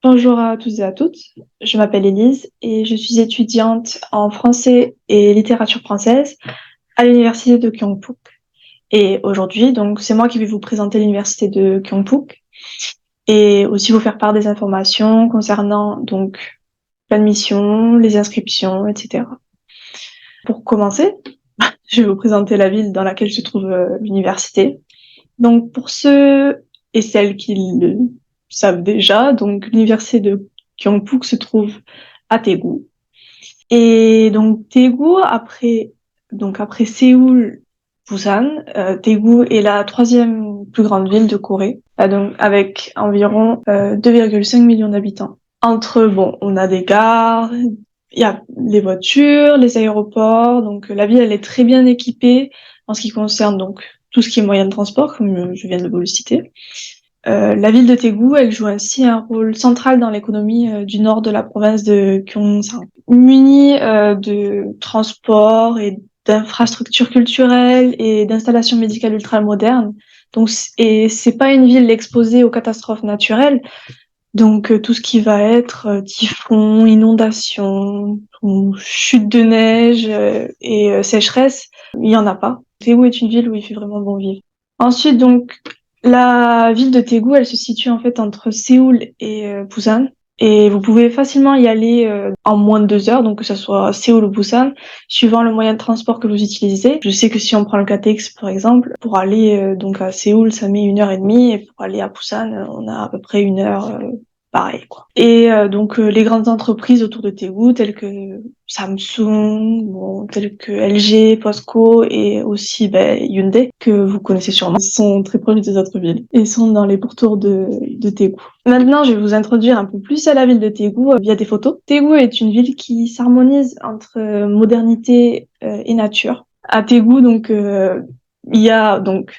Bonjour à tous et à toutes, je m'appelle Élise et je suis étudiante en français et littérature française à l'université de Kyongpook. Et aujourd'hui, donc, c'est moi qui vais vous présenter l'université de Kyongpook et aussi vous faire part des informations concernant donc l'admission, les inscriptions, etc. Pour commencer, je vais vous présenter la ville dans laquelle se trouve l'université. Donc, pour ceux et celles qui le savent déjà, donc l'université de Kyongpook se trouve à Daegu. Et donc Daegu, après Séoul, Busan, Daegu est la troisième plus grande ville de Corée, donc avec environ 2,5 millions d'habitants. On a des gares, il y a les voitures, les aéroports, donc la ville elle est très bien équipée en ce qui concerne donc tout ce qui est moyens de transport, comme je viens de vous le citer. La ville de Daegu, elle joue ainsi un rôle central dans l'économie du nord de la province de Gyeongsang. Munie de transports et d'infrastructures culturelles et d'installations médicales ultramodernes. Et c'est pas une ville exposée aux catastrophes naturelles. Donc tout ce qui va être typhon, inondation, ou chute de neige et sécheresse, il y en a pas. Daegu est une ville où il fait vraiment bon vivre. Ensuite, donc, la ville de Daegu, elle se situe en fait entre Séoul et Busan. Et vous pouvez facilement y aller en moins de 2 heures, donc que ce soit Séoul ou Busan, suivant le moyen de transport que vous utilisez. Je sais que si on prend le KTX par exemple, pour aller donc à Séoul, ça met 1 heure et demie, et pour aller à Busan, on a à peu près 1 heure, pareil quoi. Et donc les grandes entreprises autour de Daegu, telles que Samsung, bon, telles que LG, POSCO et aussi Hyundai, que vous connaissez sûrement, sont très proches des autres villes et sont dans les pourtours de Daegu. Maintenant, je vais vous introduire un peu plus à la ville de Daegu via des photos. Daegu est une ville qui s'harmonise entre modernité et nature. À Daegu, donc, il y a donc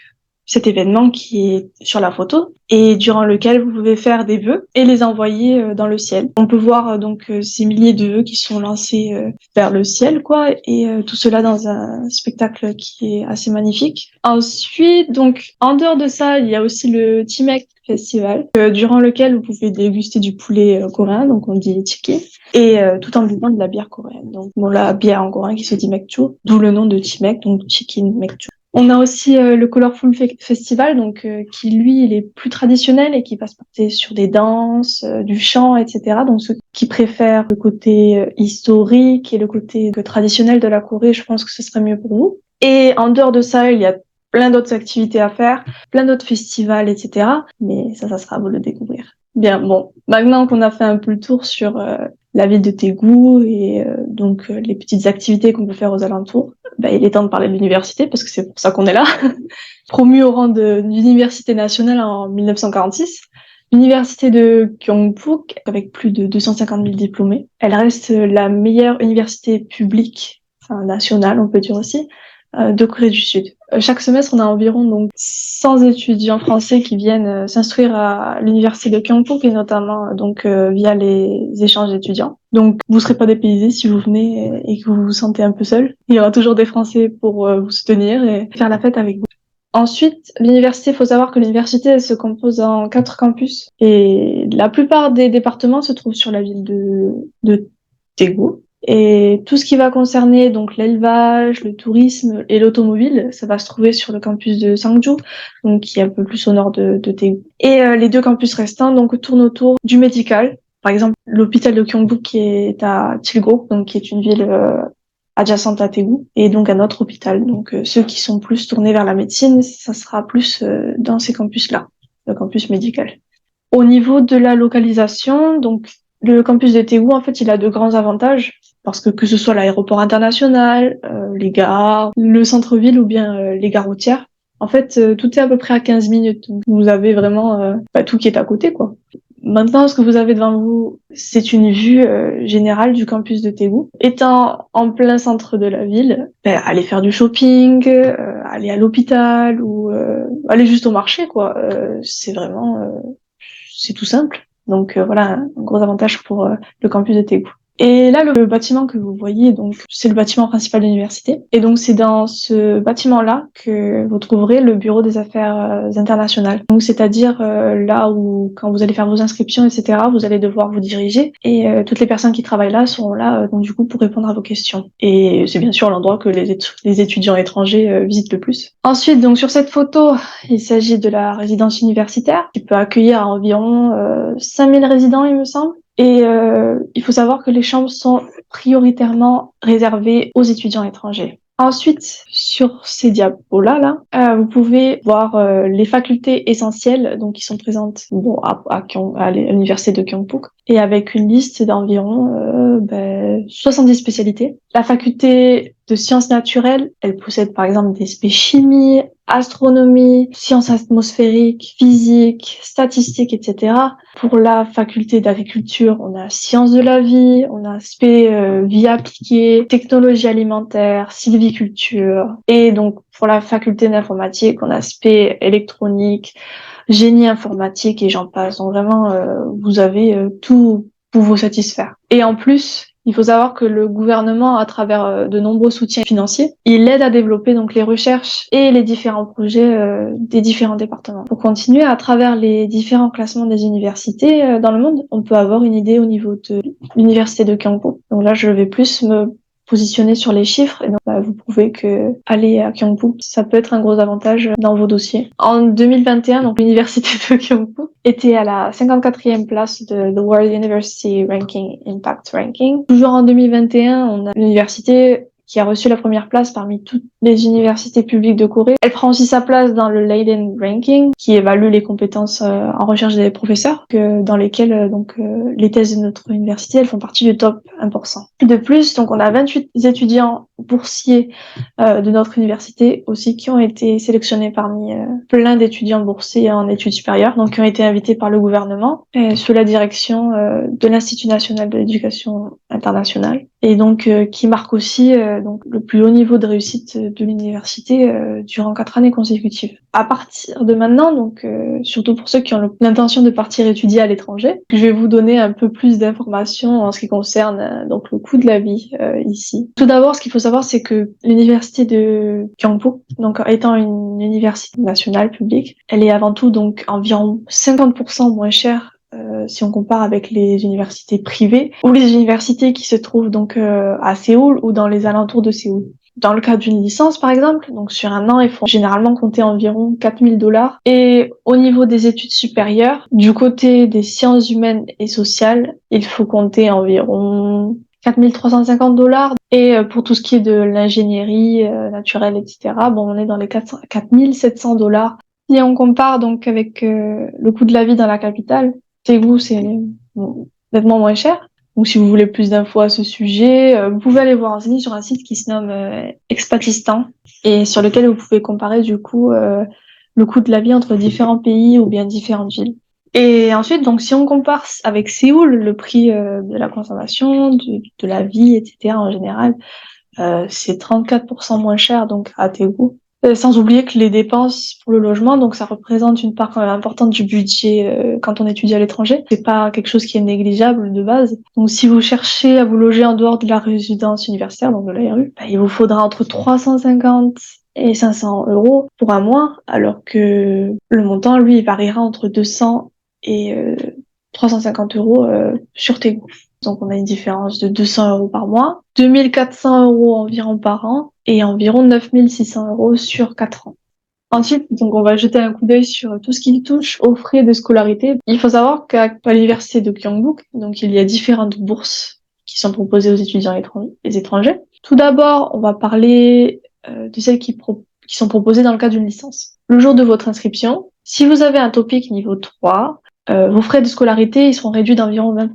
cet événement qui est sur la photo et durant lequel vous pouvez faire des vœux et les envoyer dans le ciel. On peut voir ces milliers de vœux qui sont lancés vers le ciel, quoi, et tout cela dans un spectacle qui est assez magnifique. Ensuite, donc, en dehors de ça, il y a aussi le Chimek Festival, durant lequel vous pouvez déguster du poulet coréen, donc on dit tiki, et tout en buvant de la bière coréenne. Donc, bon, la bière en coréen qui se dit mekju, d'où le nom de Chimek, donc chicken mekju. On a aussi le Colorful Festival, donc qui lui, il est plus traditionnel et qui va se porter sur des danses, du chant, etc. Donc ceux qui préfèrent le côté historique et le côté traditionnel de la Corée, je pense que ce serait mieux pour vous. Et en dehors de ça, il y a plein d'autres activités à faire, plein d'autres festivals, etc. Mais ça sera à vous de le découvrir. Bien, bon, maintenant qu'on a fait un peu le tour sur la ville de Daegu et les petites activités qu'on peut faire aux alentours, il est temps de parler de l'université parce que c'est pour ça qu'on est là. Promue au rang d'université nationale en 1946, l'université de Kyongpook, avec plus de 250 000 diplômés, elle reste la meilleure université publique, enfin nationale on peut dire aussi, de Corée du Sud. Chaque semestre, on a environ donc 100 étudiants français qui viennent s'instruire à l'université de Kyongpook et notamment via les échanges d'étudiants. Donc vous serez pas dépaysés si vous venez et que vous vous sentez un peu seul. Il y aura toujours des Français pour vous soutenir et faire la fête avec vous. Ensuite, l'université, il faut savoir que l'université elle se compose en 4 campus et la plupart des départements se trouvent sur la ville de Daegu. Et tout ce qui va concerner donc l'élevage, le tourisme et l'automobile, ça va se trouver sur le campus de Sangju, donc qui est un peu plus au nord de Daegu. Et les deux campus restants donc tournent autour du médical. Par exemple, l'hôpital de Gyeongbuk qui est à Chilgo, donc qui est une ville adjacente à Daegu, et donc un autre hôpital. Donc ceux qui sont plus tournés vers la médecine, ça sera plus dans ces campus-là, le campus médical. Au niveau de la localisation, donc le campus de Daegu, en fait, il a de grands avantages parce que ce soit l'aéroport international, les gares, le centre-ville ou bien les gares routières, en fait, tout est à peu près à 15 minutes. Donc, vous avez vraiment tout qui est à côté, quoi. Maintenant, ce que vous avez devant vous, c'est une vue générale du campus de Daegu. Étant en plein centre de la ville, aller faire du shopping, aller à l'hôpital ou aller juste au marché, quoi. C'est tout simple. Donc voilà, un gros avantage pour le campus de Daegu. Et là, le bâtiment que vous voyez, donc, c'est le bâtiment principal de l'université. Et donc, c'est dans ce bâtiment-là que vous trouverez le bureau des affaires internationales. Donc, c'est-à-dire là où, quand vous allez faire vos inscriptions, etc., vous allez devoir vous diriger. Et toutes les personnes qui travaillent là seront là, donc, du coup, pour répondre à vos questions. Et c'est bien sûr l'endroit que les étudiants étrangers visitent le plus. Ensuite, donc, sur cette photo, il s'agit de la résidence universitaire qui peut accueillir environ 5000 résidents, il me semble. Et il faut savoir que les chambres sont prioritairement réservées aux étudiants étrangers. Ensuite, sur ces diapos-là, vous pouvez voir les facultés essentielles donc qui sont présentes à l'université de Gyeongbuk et avec une liste d'environ 70 spécialités. La faculté de sciences naturelles, elle possède par exemple des spé chimie, astronomie, sciences atmosphériques, physique, statistiques, etc. Pour la faculté d'agriculture, on a sciences de la vie, on a spé vie appliquée, technologie alimentaire, sylviculture. Et donc, pour la faculté d'informatique, on a spé électronique, génie informatique et j'en passe. Donc vraiment, vous avez tout pour vous satisfaire. Et en plus, il faut savoir que le gouvernement, à travers de nombreux soutiens financiers, il aide à développer donc les recherches et les différents projets des différents départements. Pour continuer, à travers les différents classements des universités dans le monde, on peut avoir une idée au niveau de l'université de Gyeongbuk. Donc là, je vais plus me positionner sur les chiffres et donc vous prouvez que aller à Gyeongbuk, ça peut être un gros avantage dans vos dossiers. En 2021, donc l'université de Gyeongbuk était à la 54e place de The World University Ranking Impact Ranking. Toujours en 2021, on a l'université qui a reçu la première place parmi toutes les universités publiques de Corée. Elle prend aussi sa place dans le Leiden Ranking, qui évalue les compétences en recherche des professeurs, dans lesquels les thèses de notre université, elles font partie du top 1%. De plus, donc on a 28 étudiants boursiers de notre université aussi qui ont été sélectionnés parmi plein d'étudiants boursiers en études supérieures, donc qui ont été invités par le gouvernement sous la direction de l'Institut national de l'éducation internationale et donc qui marque aussi donc le plus haut niveau de réussite de l'université durant 4 années consécutives. À partir de maintenant, donc surtout pour ceux qui ont l'intention de partir étudier à l'étranger, je vais vous donner un peu plus d'informations en ce qui concerne donc le coût de la vie ici. Tout d'abord, ce qu'il faut savoir, c'est que l'université de Gyeongbuk, donc étant une université nationale publique, elle est avant tout donc environ 50% moins chère si on compare avec les universités privées ou les universités qui se trouvent donc à Séoul ou dans les alentours de Séoul. Dans le cas d'une licence, par exemple, donc sur un an, il faut généralement compter environ 4000 $. Et au niveau des études supérieures, du côté des sciences humaines et sociales, il faut compter environ 4350 $. Et pour tout ce qui est de l'ingénierie naturelle, etc., bon, on est dans les 4700 $. Si on compare donc avec le coût de la vie dans la capitale, Daegu, c'est nettement moins cher. Donc, si vous voulez plus d'infos à ce sujet, vous pouvez aller vous renseigner sur un site qui se nomme Expatistan et sur lequel vous pouvez comparer du coup le coût de la vie entre différents pays ou bien différentes villes. Et ensuite, donc, si on compare avec Séoul, le prix de la consommation, de la vie, etc. en général, c'est 34% moins cher donc à Daegu. Sans oublier que les dépenses pour le logement, donc ça représente une part quand même importante du budget quand on étudie à l'étranger. C'est pas quelque chose qui est négligeable de base. Donc si vous cherchez à vous loger en dehors de la résidence universitaire, donc de l'ARU, il vous faudra entre 350 et 500 € pour un mois, alors que le montant, lui, il variera entre 200 et 350 € sur Tegu. Donc on a une différence de 200 € par mois, 2400 € environ par an et environ 9600 € sur 4 ans. Ensuite, donc on va jeter un coup d'œil sur tout ce qui touche aux frais de scolarité. Il faut savoir qu'à l'université de Gyeongbuk, donc il y a différentes bourses qui sont proposées aux étudiants étrangers. Tout d'abord, on va parler de celles qui sont proposées dans le cadre d'une licence. Le jour de votre inscription, si vous avez un TOPIK niveau 3, vos frais de scolarité ils seront réduits d'environ 20%.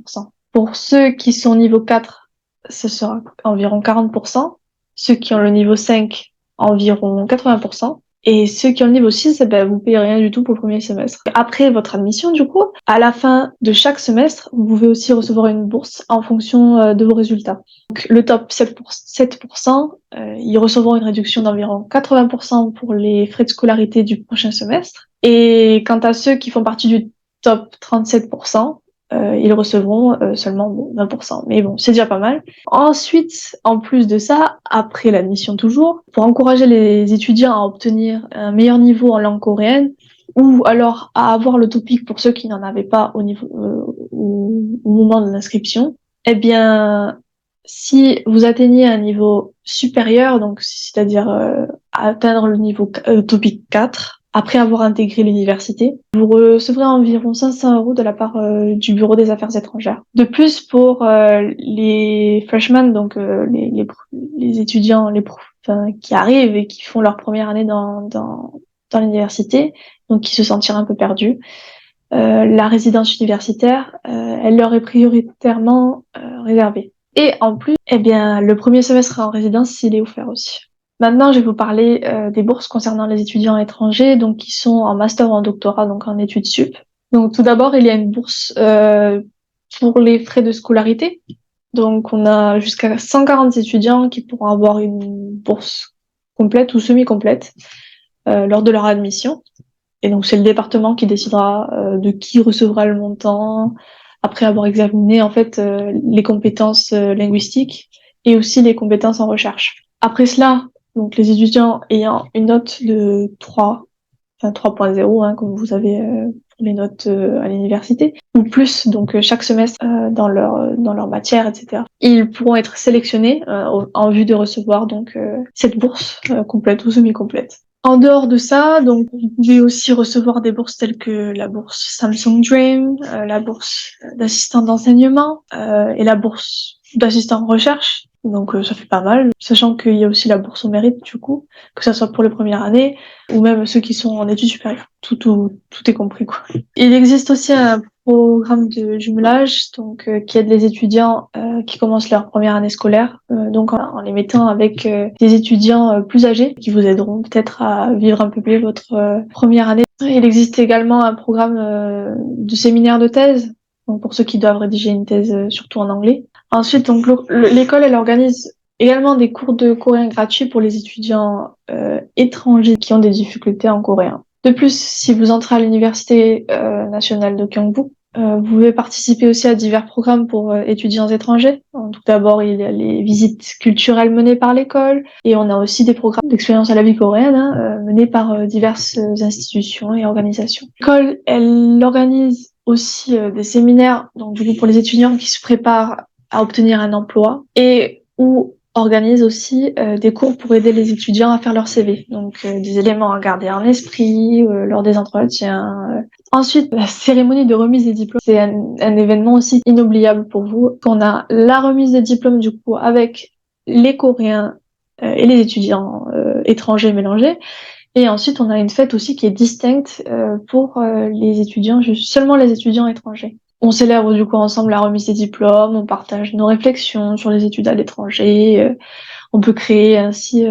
Pour ceux qui sont niveau 4, ce sera environ 40%. Ceux qui ont le niveau 5, environ 80%. Et ceux qui ont le niveau 6, vous payez rien du tout pour le premier semestre. Après votre admission, du coup, à la fin de chaque semestre, vous pouvez aussi recevoir une bourse en fonction de vos résultats. Donc, le top 7%, ils recevront une réduction d'environ 80% pour les frais de scolarité du prochain semestre. Et quant à ceux qui font partie du top 37%, ils recevront seulement 20%. Mais bon, c'est déjà pas mal. Ensuite, en plus de ça, après l'admission toujours, pour encourager les étudiants à obtenir un meilleur niveau en langue coréenne, ou alors à avoir le TOPIK pour ceux qui n'en avaient pas au moment de l'inscription, eh bien, si vous atteignez un niveau supérieur, donc c'est-à-dire atteindre le niveau TOPIK 4, après avoir intégré l'université, vous recevrez environ 500 € de la part du Bureau des Affaires étrangères. De plus, pour les freshmen, donc les étudiants qui arrivent et qui font leur première année dans l'université, donc qui se sentiront un peu perdus, la résidence universitaire, elle leur est prioritairement réservée. Et en plus, eh bien, le premier semestre en résidence, il est offert aussi. Maintenant, je vais vous parler des bourses concernant les étudiants étrangers, donc qui sont en master ou en doctorat, donc en études sup. Donc tout d'abord, il y a une bourse pour les frais de scolarité. Donc on a jusqu'à 140 étudiants qui pourront avoir une bourse complète ou semi-complète lors de leur admission. Et donc c'est le département qui décidera de qui recevra le montant après avoir examiné en fait les compétences linguistiques et aussi les compétences en recherche. Après cela, donc les étudiants ayant une note de 3.0, comme vous avez pour les notes à l'université, ou plus, donc chaque semestre dans leur matière, etc. Ils pourront être sélectionnés en vue de recevoir donc cette bourse complète ou semi-complète. En dehors de ça, donc vous pouvez aussi recevoir des bourses telles que la bourse Samsung Dream, la bourse d'assistant d'enseignement et la bourse d'assistant en recherche. Donc ça fait pas mal, sachant qu'il y a aussi la bourse au mérite du coup, que ça soit pour les premières années ou même ceux qui sont en études supérieures. Tout est compris quoi. Il existe aussi un programme de jumelage donc qui aide les étudiants qui commencent leur première année scolaire donc en les mettant avec des étudiants plus âgés qui vous aideront peut-être à vivre un peu mieux votre première année. Il existe également un programme de séminaire de thèse donc pour ceux qui doivent rédiger une thèse surtout en anglais. Ensuite donc l'école elle organise également des cours de coréen gratuits pour les étudiants étrangers qui ont des difficultés en coréen. De plus, si vous entrez à l'Université nationale de Gyeongbuk, vous pouvez participer aussi à divers programmes pour étudiants étrangers. Tout d'abord, il y a les visites culturelles menées par l'école et on a aussi des programmes d'expérience à la vie coréenne menés par diverses institutions et organisations. L'école, elle organise aussi des séminaires donc du coup pour les étudiants qui se préparent à obtenir un emploi et ou organise aussi des cours pour aider les étudiants à faire leur CV. Donc des éléments à garder en esprit lors des entretiens. Ensuite, la cérémonie de remise des diplômes, c'est un événement aussi inoubliable pour vous. On a la remise des diplômes du coup avec les Coréens et les étudiants étrangers mélangés. Et ensuite, on a une fête aussi qui est distincte pour les étudiants, seulement les étudiants étrangers. On célèbre du coup ensemble la remise des diplômes, on partage nos réflexions sur les études à l'étranger, on peut créer ainsi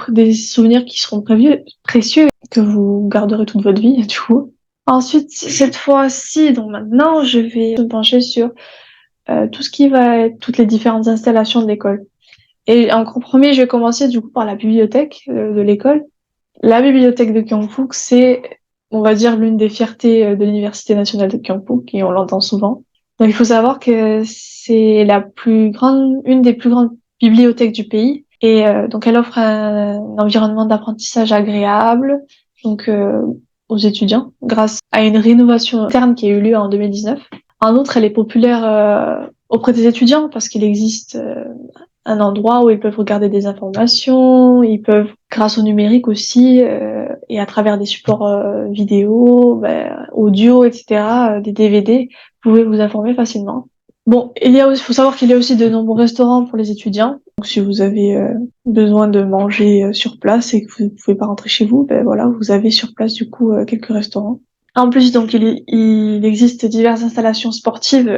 des souvenirs qui seront précieux, que vous garderez toute votre vie du coup. Ensuite, cette fois-ci, donc maintenant, je vais me pencher sur tout ce qui va être toutes les différentes installations de l'école. Et en premier, je vais commencer du coup par la bibliothèque de l'école. La bibliothèque de Gyeongbuk, c'est, on va dire, l'une des fiertés de l'Université nationale de Gyeongbuk, et on l'entend souvent. Donc, il faut savoir que c'est une des plus grandes bibliothèques du pays, et donc elle offre un environnement d'apprentissage agréable, donc aux étudiants, grâce à une rénovation interne qui a eu lieu en 2019. En outre, elle est populaire auprès des étudiants parce qu'il existe un endroit où ils peuvent regarder des informations, ils peuvent, grâce au numérique aussi, et à travers des supports vidéo, audio, etc., des DVD, vous pouvez vous informer facilement. Bon, faut savoir qu'il y a aussi de nombreux restaurants pour les étudiants. Donc, si vous avez besoin de manger sur place et que vous ne pouvez pas rentrer chez vous, voilà, vous avez sur place du coup quelques restaurants. En plus, donc, il existe diverses installations sportives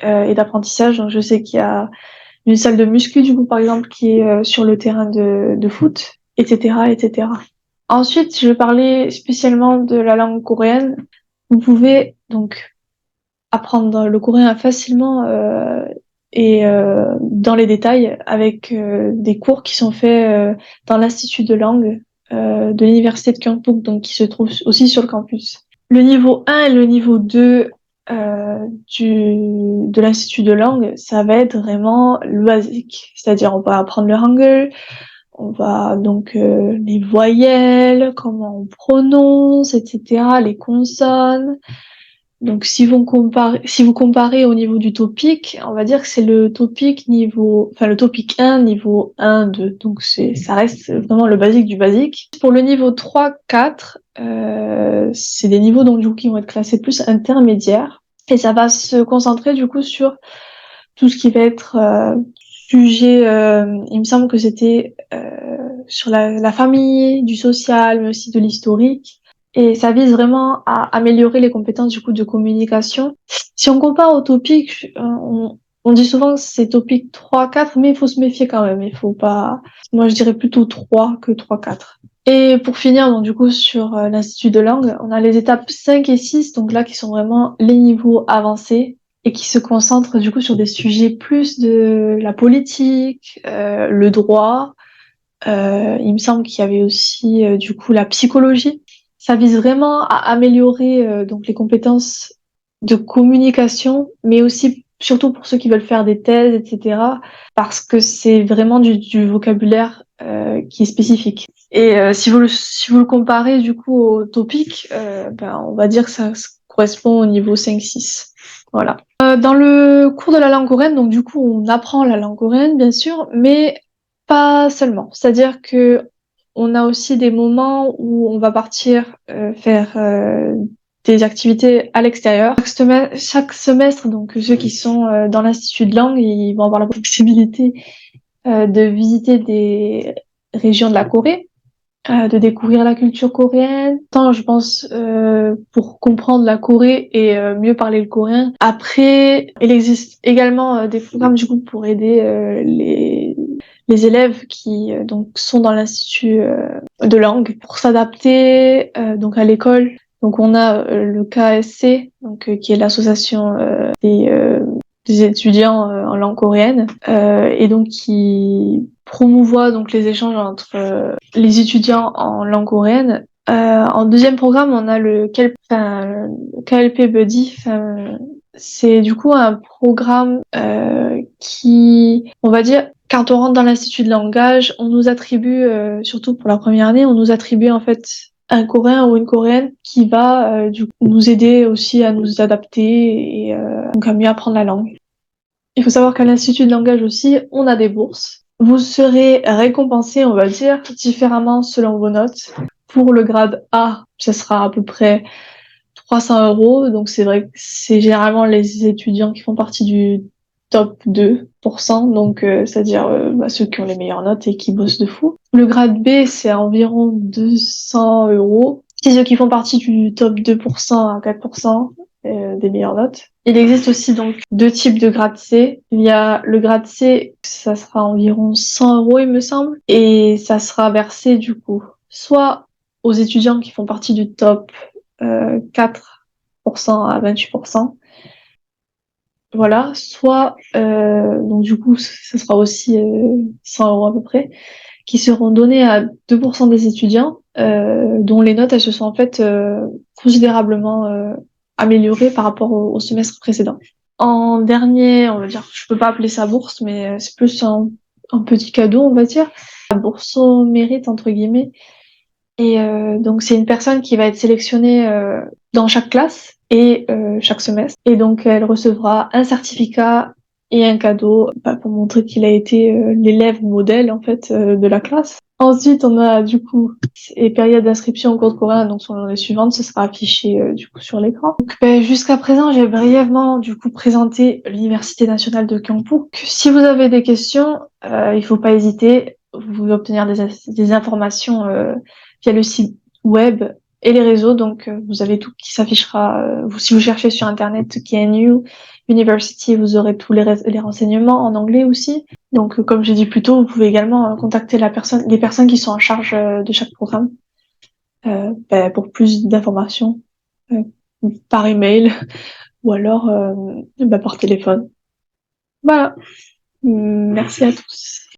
et d'apprentissage. Donc, je sais qu'il y a une salle de muscu, du coup, par exemple, qui est sur le terrain de foot, etc., etc. Ensuite, je vais parler spécialement de la langue coréenne. Vous pouvez donc apprendre le coréen facilement et dans les détails avec des cours qui sont faits dans l'Institut de langue de l'Université de Gyeongbuk, donc qui se trouve aussi sur le campus. Le niveau 1 et le niveau 2 de l'Institut de langue, ça va être vraiment le basique. C'est-à-dire, on va apprendre le Hangul, on va donc les voyelles, comment on prononce, etc., les consonnes. Donc, si vous comparez au niveau du topic, on va dire que c'est le topic le topic 1, niveau 1, 2. Donc, ça reste vraiment le basique du basique. Pour le niveau 3, 4, c'est des niveaux, donc, du coup, qui vont être classés plus intermédiaires. Et ça va se concentrer, du coup, sur tout ce qui va être, sujet, il me semble que c'était, sur la famille, du social, mais aussi de l'historique. Et ça vise vraiment à améliorer les compétences du coup de communication. Si on compare au topic, on dit souvent que c'est topic 3, 4, mais il faut se méfier quand même. Il faut pas, moi je dirais plutôt 3 que 3, 4. Et pour finir, donc du coup sur l'Institut de langue, on a les étapes 5 et 6, donc là qui sont vraiment les niveaux avancés et qui se concentrent du coup sur des sujets plus de la politique, le droit. Il me semble qu'il y avait aussi du coup la psychologie. Ça vise vraiment à améliorer donc les compétences de communication, mais aussi surtout pour ceux qui veulent faire des thèses, etc. Parce que c'est vraiment du vocabulaire qui est spécifique. Et si vous le comparez du coup au topic, on va dire que ça correspond au niveau 5-6. Voilà. Dans le cours de la langue coréenne, donc du coup on apprend la langue coréenne bien sûr, mais pas seulement. C'est-à-dire que on a aussi des moments où on va partir faire des activités à l'extérieur. Chaque semestre, donc ceux qui sont dans l'Institut de langue, ils vont avoir la possibilité de visiter des régions de la Corée, de découvrir la culture coréenne. Tant, je pense, pour comprendre la Corée et mieux parler le coréen. Après, il existe également des programmes du coup pour aider les élèves qui donc sont dans l'institut de langue pour s'adapter donc à l'école. Donc on a le KSC donc qui est l'association des étudiants en langue coréenne et donc qui promouvoit donc les échanges entre les étudiants en langue coréenne. En deuxième programme, on a le KLP Buddy. C'est du coup un programme qui, on va dire, quand on rentre dans l'institut de langage, on nous attribue, surtout pour la première année, on nous attribue en fait un Coréen ou une Coréenne qui va du coup nous aider aussi à nous adapter et donc à mieux apprendre la langue. Il faut savoir qu'à l'Institut de langage aussi, on a des bourses. Vous serez récompensé, on va dire, différemment selon vos notes. Pour le grade A, ce sera à peu près 300 euros. Donc c'est vrai que c'est généralement les étudiants qui font partie du top 2%, donc c'est-à-dire ceux qui ont les meilleures notes et qui bossent de fou. Le grade B, c'est environ 200 euros. C'est ceux qui font partie du top 2% à 4% des meilleures notes. Il existe aussi donc deux types de grade C. Il y a le grade C, ça sera environ 100 euros, il me semble, et ça sera versé du coup soit aux étudiants qui font partie du top 4% à 28%, voilà, soit donc du coup ça sera aussi 100 euros à peu près, qui seront donnés à 2% des étudiants dont les notes elles se sont en fait considérablement améliorées par rapport au semestre précédent. En dernier, on va dire, je peux pas appeler ça bourse, mais c'est plus un petit cadeau, on va dire, la bourse au mérite entre guillemets. Et donc c'est une personne qui va être sélectionnée dans chaque classe et chaque semestre. Et donc elle recevra un certificat et un cadeau pour montrer qu'il a été l'élève modèle en fait de la classe. Ensuite, on a du coup les périodes d'inscription au cours de coréen, donc sont les suivantes, ce sera affiché du coup sur l'écran. Donc jusqu'à présent, j'ai brièvement du coup présenté l'Université nationale de Gyeongbuk. Si vous avez des questions, il faut pas hésiter, vous pouvez obtenir des informations via le site web et les réseaux. Donc, vous avez tout qui s'affichera. Si vous cherchez sur Internet KNU University, vous aurez tous les renseignements en anglais aussi. Donc, comme j'ai dit plus tôt, vous pouvez également contacter les personnes qui sont en charge de chaque programme pour plus d'informations euh, par email ou alors par téléphone. Voilà. Merci à tous.